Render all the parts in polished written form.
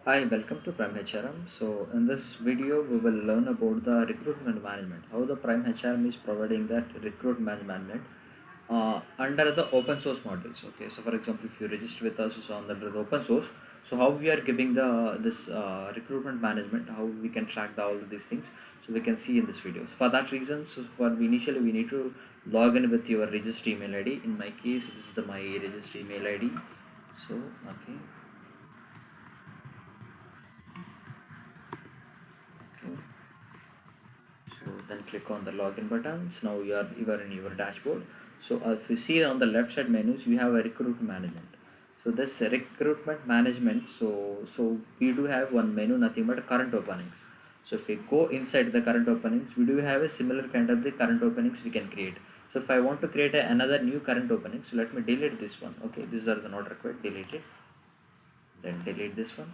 Hi, welcome to Prime HRM. So, in this video, we will learn about the recruitment management, how the Prime HRM is providing that recruitment management under the open source models. Okay, so for example, if you register with us so under the open source, so how we are giving the this recruitment management, how we can track all of these things, so we can see in this video. So for that reason, so for initially we need to log in with your registered email ID. In my case, this is the my registered email ID. So okay, okay. So then click on the login button. So now you are in your dashboard. So if you see on the left side menus, you have a recruit management. So this recruitment management, so we do have one menu, nothing but current openings. So if we go inside the current openings, we do have a similar kind of the current openings we can create. So if I want to create another new current opening, so let me delete this one. Okay, these are the not required. Delete it. Then delete this one.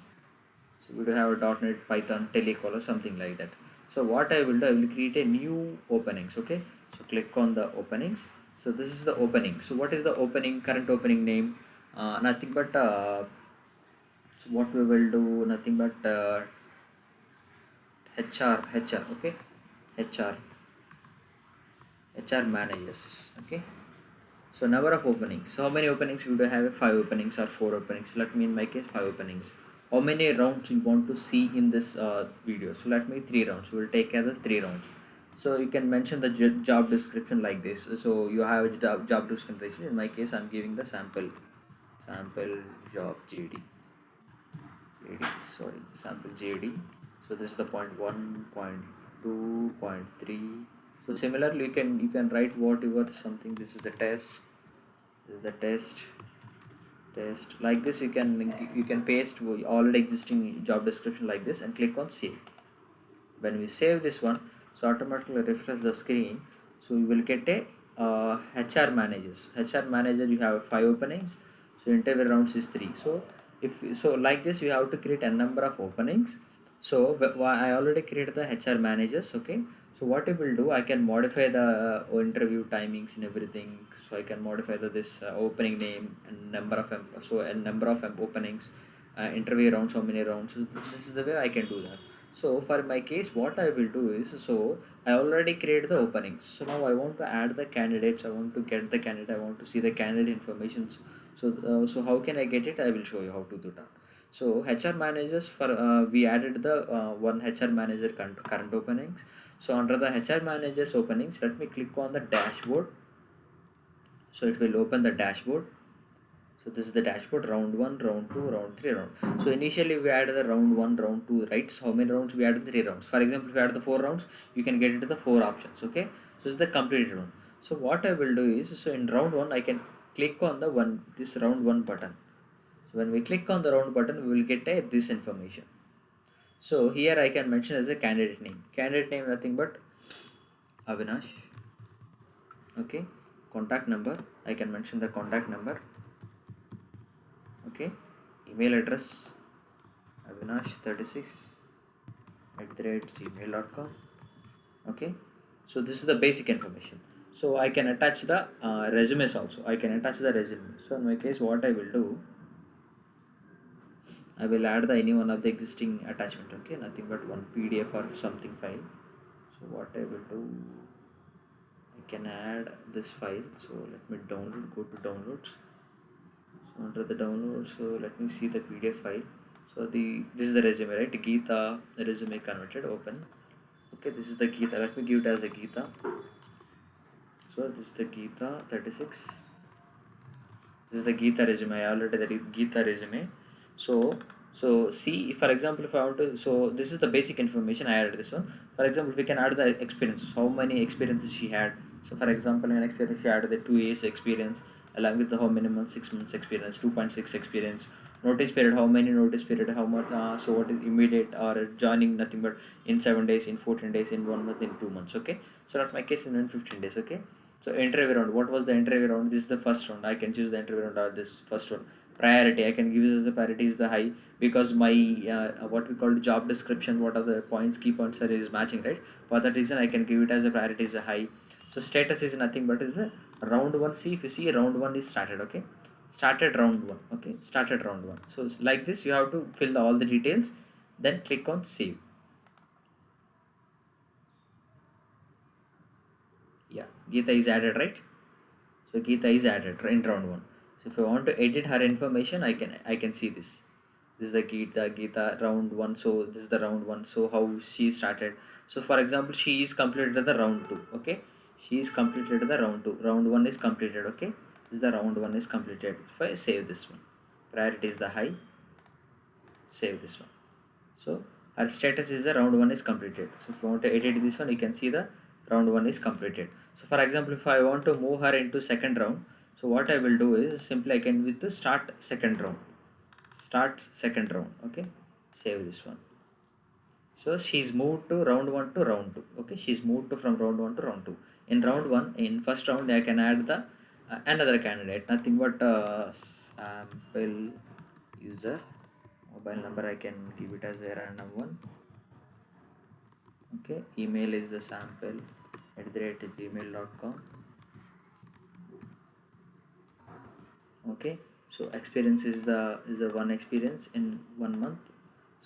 So we do have a .NET, Python, Telecolor, something like that. So what I will do, I will create a new openings. Okay. So click on the openings. So this is the opening. So what is the opening? Current opening name? Nothing but so what we will do? Nothing but HR. Okay. HR HR managers. Okay. So number of openings. So how many openings we do have? Five openings or four openings. Let me in my case five openings. How many rounds you want to see in this video? So let me three rounds. We'll take care of three rounds. So you can mention the job description like this. So you have a job description. In my case, I'm giving the sample job JD. Sorry, sample JD. So this is the point one, point two, point three. So similarly, you can write whatever something. This is the test. This is the test like this. You can paste already existing job description like this and click on save. When we save this one, so automatically refresh the screen. So you will get a HR manager. You have five openings, so interview rounds is three. So if so like this, you have to create a number of openings. So I already created the HR managers. Okay, so what I will do, I can modify the interview timings and everything. So I can modify this opening name and number of openings, interview rounds, how many rounds. So this is the way I can do that. So for my case, what I will do is, so I already created the openings. So now I want to add the candidates. I want to get the candidate. I want to see the candidate informations. So how can I get it? I will show you how to do that. So HR managers, for we added the one HR manager current openings. So under the HR managers openings, let me click on the dashboard. So it will open the dashboard. So this is the dashboard, round 1, round 2, round 3, round. So initially we added the round 1, round 2, right? So how many rounds we added? 3 rounds. For example, if you add the 4 rounds, you can get into the 4 options. Okay. So this is the completed one. So what I will do is, so in round 1, I can click on the this round 1 button. So when we click on the round button, we will get this information. So here I can mention as a candidate name. Candidate name nothing but Avinash. Okay. Contact number. I can mention the contact number. Okay. Email address avinash36 at the rate gmail.com. Okay, so this is the basic information. So I can attach the resumes also. I can attach the resume. So in my case, what I will do, I will add the any one of the existing attachment. Okay, nothing but one PDF or something file. So what I will do, I can add this file. So let me download. Go to downloads. So under the download, so let me see the PDF file. So this is the resume, right? Geeta resume converted. Open. Okay, this is the Geeta. Let me give it as a Geeta. So this is the Geeta 36. This is the Geeta resume. I already the Geeta resume. So see, for example, if I want to, so this is the basic information I added this one. For example, we can add the experiences. How many experiences she had. So for example, in experience she had the 2 years experience along with the how many months, 6 months experience, 2.6 experience. Notice period, how many notice period, how much. So what is immediate or joining nothing but in 7 days, in 14 days, in 1 month, in 2 months. Okay. So not my case in 15 days. Okay. So interview round. What was the interview round? This is the first round. I can choose the interview round or this first one. Priority. I can give this as the priority is the high because my what we call job description. What are the points? Key points are is matching, right? For that reason, I can give it as a priority is a high. So status is nothing but is a round one. See if you see round one is started. Okay. started round 1. Okay, started round 1. So like this you have to fill all the details, then click on save. Yeah, Geeta is added, right? So Geeta is added in round 1. So if I want to edit her information, I can see this. This is the Geeta round 1. So this is the round 1. So how she started. So for example, she is completed the round 2. Okay, she is completed the round 2. Round 1 is completed. Okay, this is the round 1 is completed. If I save this one, priority is the high, save this one. So our status is the round 1 is completed. So if you want to edit this one, you can see the round 1 is completed. So for example, if I want to move her into second round, so what I will do is simply I can with the start second round. Start second round. Okay, save this one. So she's moved to round 1 to round 2. Okay, she's moved to from round 1 to round 2. In round 1, in first round, I can add the another candidate, nothing but sample user mobile number. I can give it as a random one. Okay, email is the sample @gmail.com. Okay, so experience is the one experience in 1 month.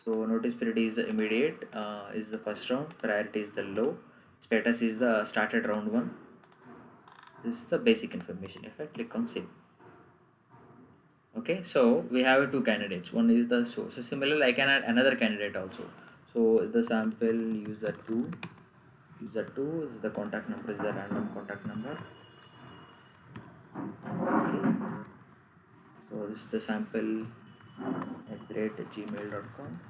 So notice period is the immediate, is the first round, priority is the low, status is the started round 1. This is the basic information. If I click on save, okay, so we have two candidates. One is the so similarly I can add another candidate also. So the sample user 2 is the contact number, is the random contact number. Okay, so this is the sample @gmail.com.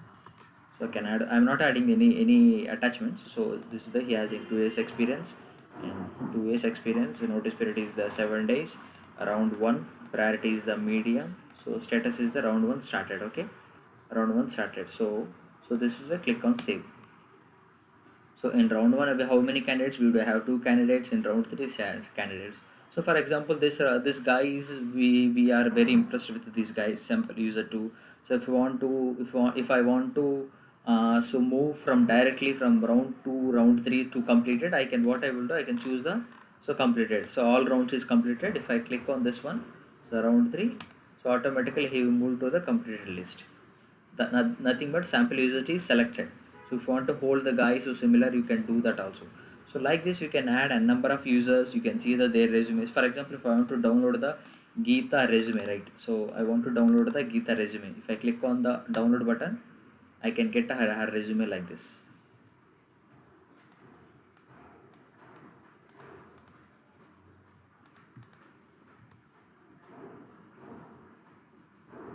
So I can add, I'm not adding any attachments. So this is the, he has in 2 years experience, and 2 years experience. The notice period is the 7 days. Round 1, priority is the medium. So status is the round 1 started. Okay, round 1 started. So this is the click on save. So in round 1, how many candidates? We would have 2 candidates. In round 3, candidates. So for example, this guy is, we are very impressed with this guy, sample user 2. So if I want to so move from directly from round 2 round 3 to completed, I can, what I will do, I can choose the, so completed. So all rounds is completed. If I click on this one, so round 3, so automatically he will move to the completed list. Nothing but sample usage is selected. So if you want to hold the guy, so similar you can do that also. So like this you can add a number of users. You can see that their resumes. For example, if I want to download the Geeta resume, right? So I want to download the Geeta resume. If I click on the download button, I can get her resume like this.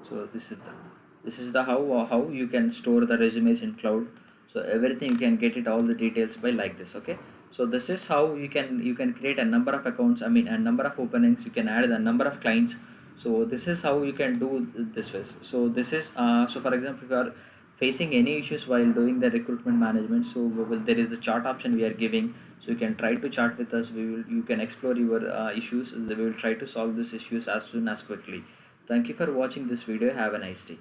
So this is the how you can store the resumes in cloud. So everything you can get it, all the details by like this. Okay, so this is how you can create a number of accounts, I mean a number of openings. You can add a number of clients. So this is how you can do this way. So this is so for example, if you are facing any issues while doing the recruitment management, so there is the chat option we are giving. So you can try to chat with us. You can explore your issues. We will try to solve these issues as soon as quickly. Thank you for watching this video. Have a nice day.